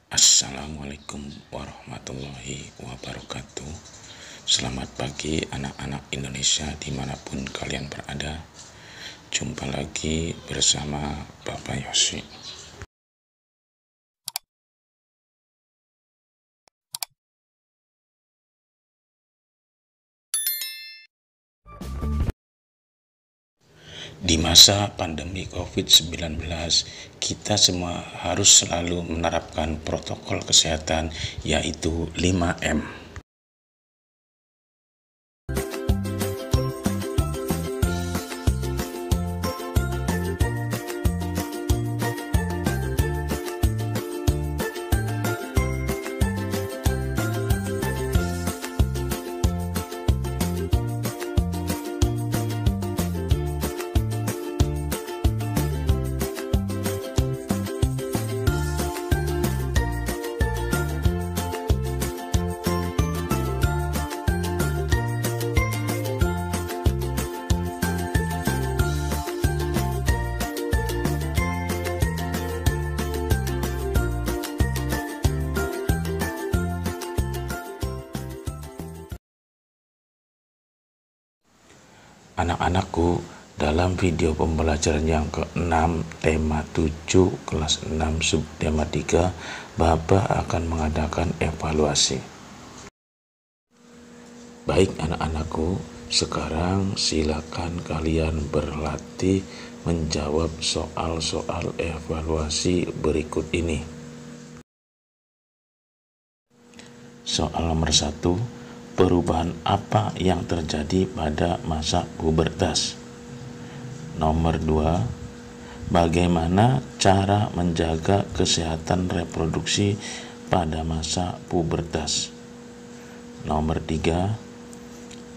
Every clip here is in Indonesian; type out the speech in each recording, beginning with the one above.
Assalamualaikum warahmatullahi wabarakatuh. Selamat pagi anak-anak Indonesia dimanapun kalian berada. Jumpa lagi bersama Bapak Yosi. Di masa pandemi COVID-19, kita semua harus selalu menerapkan protokol kesehatan, yaitu 5M. Anak-anakku, dalam video pembelajaran yang ke-6 tema 7 kelas 6 subtema 3, Bapak akan mengadakan evaluasi. Baik anak-anakku, sekarang silakan kalian berlatih menjawab soal-soal evaluasi berikut ini. Soal nomor 1, perubahan apa yang terjadi pada masa pubertas? Nomor 2, bagaimana cara menjaga kesehatan reproduksi pada masa pubertas? Nomor 3,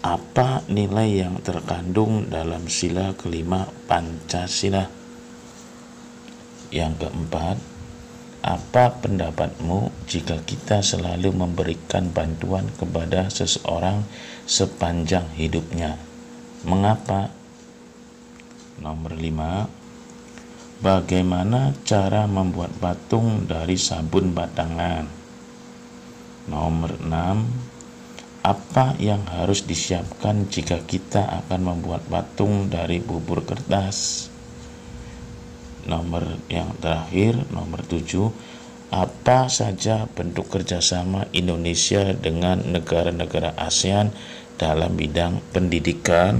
apa nilai yang terkandung dalam sila kelima Pancasila? Yang keempat, apa pendapatmu jika kita selalu memberikan bantuan kepada seseorang sepanjang hidupnya? Mengapa? Nomor 5, bagaimana cara membuat patung dari sabun batangan? Nomor 6, apa yang harus disiapkan jika kita akan membuat patung dari bubur kertas? Nomor yang terakhir, nomor 7, apa saja bentuk kerjasama Indonesia dengan negara-negara ASEAN dalam bidang pendidikan?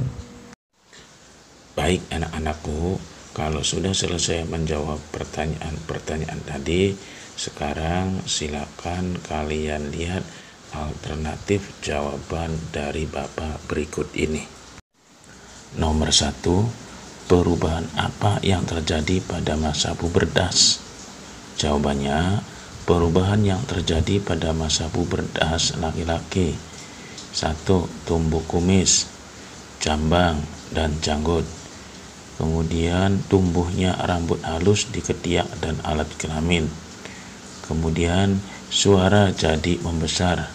Baik anak-anakku, kalau sudah selesai menjawab pertanyaan-pertanyaan tadi, sekarang silakan kalian lihat alternatif jawaban dari Bapak berikut ini. Nomor 1, perubahan apa yang terjadi pada masa pubertas? Jawabannya, perubahan yang terjadi pada masa pubertas laki-laki. 1. Tumbuh kumis, jambang, dan janggut. Kemudian tumbuhnya rambut halus di ketiak dan alat kelamin. Kemudian suara jadi membesar.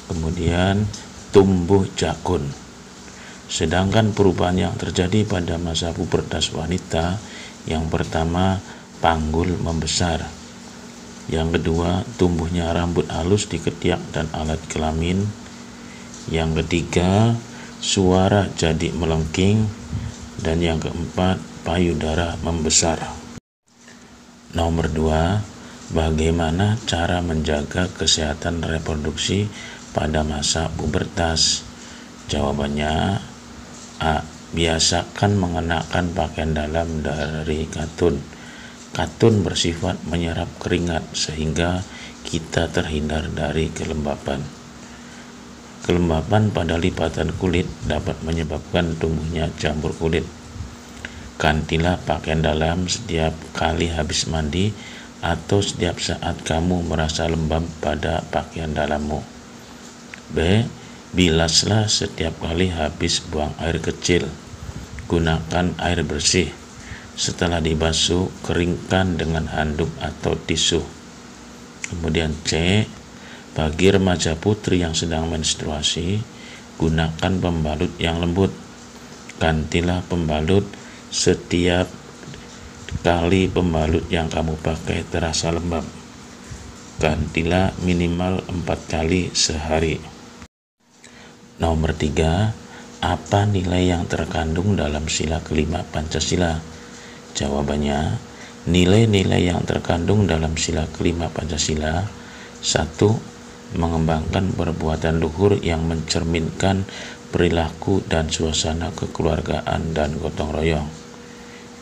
Kemudian tumbuh jakun. Sedangkan perubahan yang terjadi pada masa pubertas wanita, yang pertama panggul membesar, yang kedua tumbuhnya rambut halus di ketiak dan alat kelamin, yang ketiga suara jadi melengking, dan yang keempat payudara membesar. Nomor 2, bagaimana cara menjaga kesehatan reproduksi pada masa pubertas? Jawabannya, A. Biasakan mengenakan pakaian dalam dari katun. Katun bersifat menyerap keringat sehingga kita terhindar dari kelembapan. Kelembapan pada lipatan kulit dapat menyebabkan tumbuhnya jamur kulit. Gantilah pakaian dalam setiap kali habis mandi atau setiap saat kamu merasa lembab pada pakaian dalammu. B. Bilaslah setiap kali habis buang air kecil. Gunakan air bersih. Setelah dibasuh, keringkan dengan handuk atau tisu. Kemudian C. Bagi remaja putri yang sedang menstruasi, gunakan pembalut yang lembut. Gantilah pembalut setiap kali pembalut yang kamu pakai terasa lembab. gantilah minimal 4 kali sehari. Nomor 3, apa nilai yang terkandung dalam sila kelima Pancasila? Jawabannya, nilai-nilai yang terkandung dalam sila kelima Pancasila: 1. Mengembangkan perbuatan luhur yang mencerminkan perilaku dan suasana kekeluargaan dan gotong royong.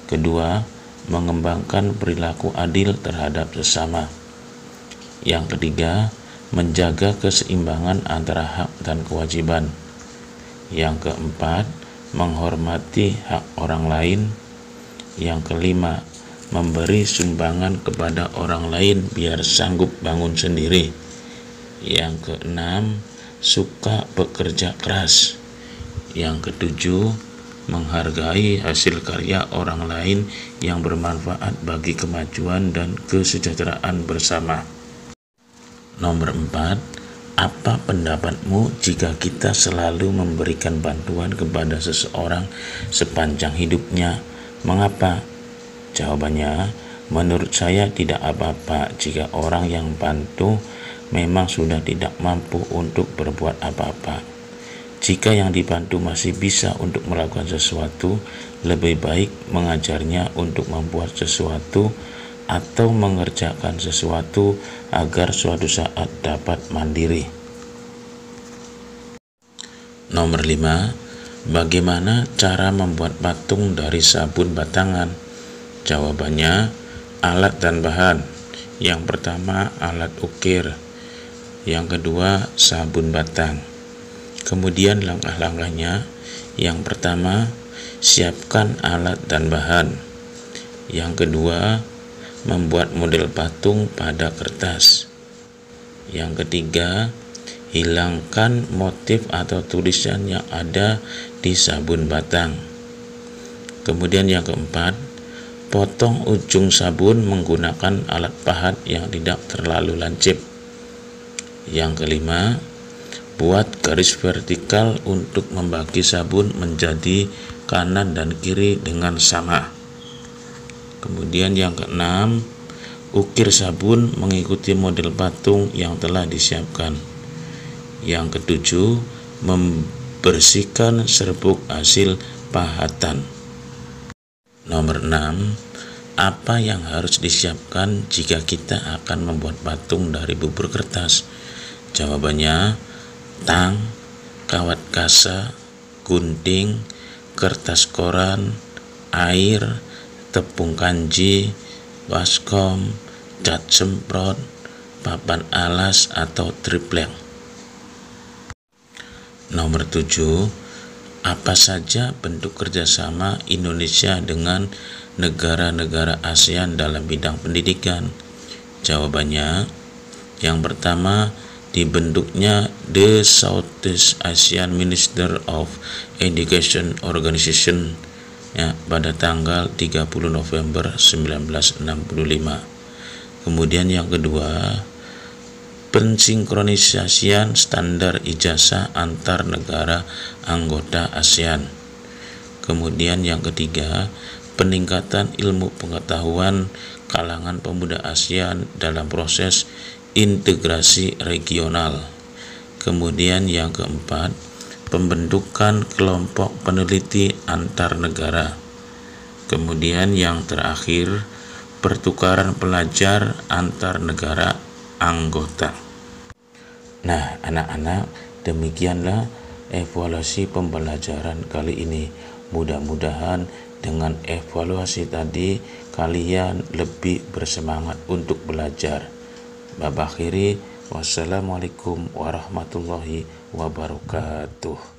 Kedua, mengembangkan perilaku adil terhadap sesama. Yang ketiga, menjaga keseimbangan antara hak dan kewajiban. Yang keempat, menghormati hak orang lain. Yang kelima, memberi sumbangan kepada orang lain biar sanggup bangun sendiri. Yang keenam, suka bekerja keras. Yang ketujuh, menghargai hasil karya orang lain yang bermanfaat bagi kemajuan dan kesejahteraan bersama. Nomor 4, apa pendapatmu jika kita selalu memberikan bantuan kepada seseorang sepanjang hidupnya? Mengapa? Jawabannya, menurut saya tidak apa-apa jika orang yang bantu memang sudah tidak mampu untuk berbuat apa-apa. Jika yang dibantu masih bisa untuk melakukan sesuatu, lebih baik mengajarnya untuk membuat sesuatu atau mengerjakan sesuatu agar suatu saat dapat mandiri. Nomor 5, bagaimana cara membuat patung dari sabun batangan? Jawabannya, alat dan bahan. Yang pertama, alat ukir. Yang kedua, sabun batang. Kemudian langkah-langkahnya: yang pertama, siapkan alat dan bahan. Yang kedua, membuat model patung pada kertas. Yang ketiga, hilangkan motif atau tulisan yang ada di sabun batang. Kemudian yang keempat, potong ujung sabun menggunakan alat pahat yang tidak terlalu lancip. Yang kelima, buat garis vertikal untuk membagi sabun menjadi kanan dan kiri dengan sama. Kemudian yang keenam, ukir sabun mengikuti model patung yang telah disiapkan. Yang ketujuh, membersihkan serbuk hasil pahatan. Nomor 6, apa yang harus disiapkan jika kita akan membuat patung dari bubur kertas? Jawabannya, tang, kawat kasa, gunting, kertas koran, air, tepung kanji, baskom, cat semprot, papan alas atau triplek. Nomor 7, apa saja bentuk kerjasama Indonesia dengan negara-negara ASEAN dalam bidang pendidikan? Jawabannya, yang pertama, dibentuknya The Southeast Asian Minister of Education Organization pada tanggal 30 November 1965. Kemudian yang kedua, pensinkronisasian standar ijazah antar negara anggota ASEAN. Kemudian yang ketiga, peningkatan ilmu pengetahuan kalangan pemuda ASEAN dalam proses integrasi regional. Kemudian yang keempat, pembentukan kelompok peneliti antar negara. Kemudian yang terakhir, pertukaran pelajar antar negara anggota. Nah, anak-anak, demikianlah evaluasi pembelajaran kali ini. Mudah-mudahan dengan evaluasi tadi kalian lebih bersemangat untuk belajar. Bapak akhiri, wassalamualaikum warahmatullahi wabarakatuh.